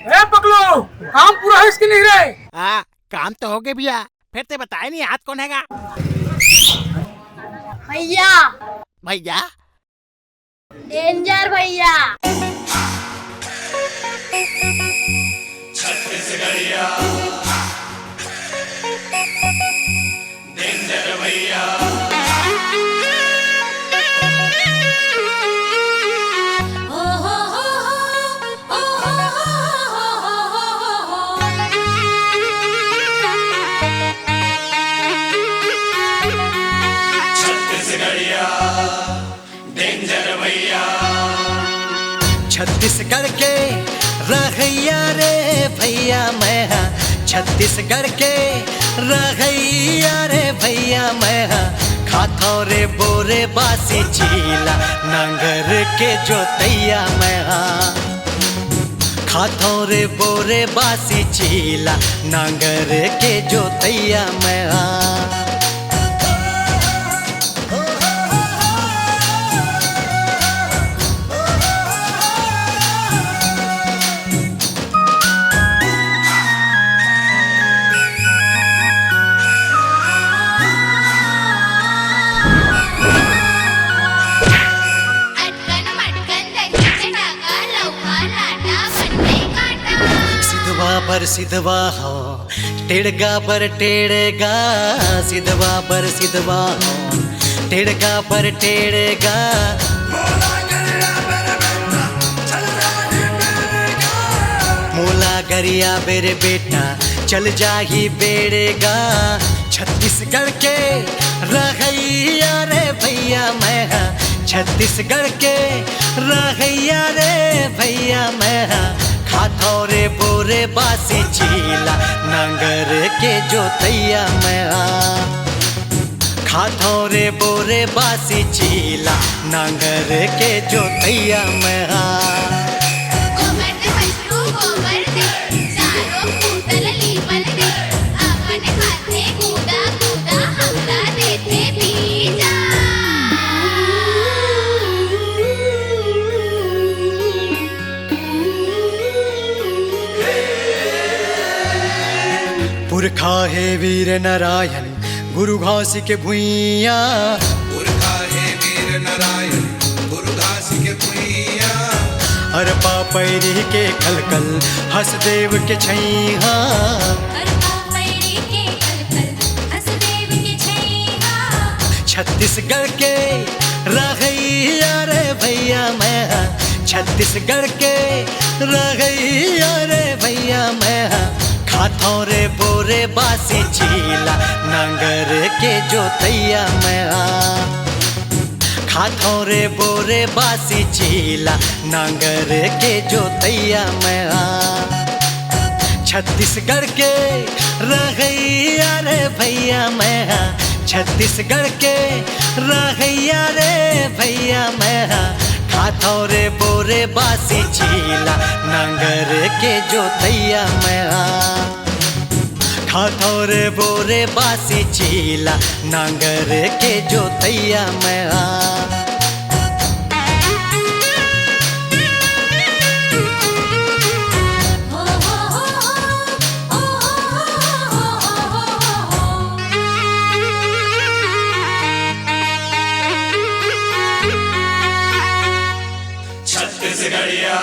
ए पकलो, काम पूरा है इसके नहीं रहे। हाँ काम तो हो गए भैया, फिर ते बताए नहीं हाथ कौन हैगा? भैया भैया डेंजर भैया। छत्तीसगढ़िया डेंजर भैया। छत्तीसगढ़िया डेंजर भैया। छत्तीसगढ़ के रघैया रे भैया मैं हाँ, छत्तीसगढ़ के रघैया रे भैया मैं हाँ, खाथो रे बोरे बासी चीला नांगर के जोतैया मैं हाँ, खाथो रे बोरे बासी चीला नांगर के जोतैया मैं हाँ। पर सिधवा हो टेढ़गा पर टेढ़गा, सिधवा पर सिधवा हो टेढ़गा पर टेढ़गा, मोला गरिया बेरे बेटा चल जाही बेड़ेगा। छत्तीसगढ़ के रघैया रे भैया मैं हाँ, छत्तीसगढ़ के रघैया रे भैया मैं हाँ, खाथो रे बोरे बासी चीला नांगर के जोतैया मैं हाँ, खाथो रे बोरे बासी चीला नांगर के जोतैया मैं हाँ। पुरखा है वीर नारायण गुरु घासी के भुइया, पुरखा है वीर नारायण गुरु घासी के भुइया। हर पापैरी के कलकल हसदेव के छैया, छत्तीसगढ़ के रघैया रे भैया मैं हाँ, छत्तीसगढ़ के रघैया रे भैया मैं हाँ, खाथो रे बोरे बासी चीला नांगर के जोतैया मैं हाँ, खाथो रे बोरे बासी चीला नांगर के जोतैया मैं हाँ। छत्तीसगढ़ के रघैया रे भैया मैं हाँ, छत्तीसगढ़ के रघैया रे भैया मैं हाँ, खाथो रे बोरे बासी चीला नांगर के जोतैया मैं हाँ, खाथो रे बोरे बासी चीला नांगर के जोतैया मैं हाँ। छत्तीसगढ़िया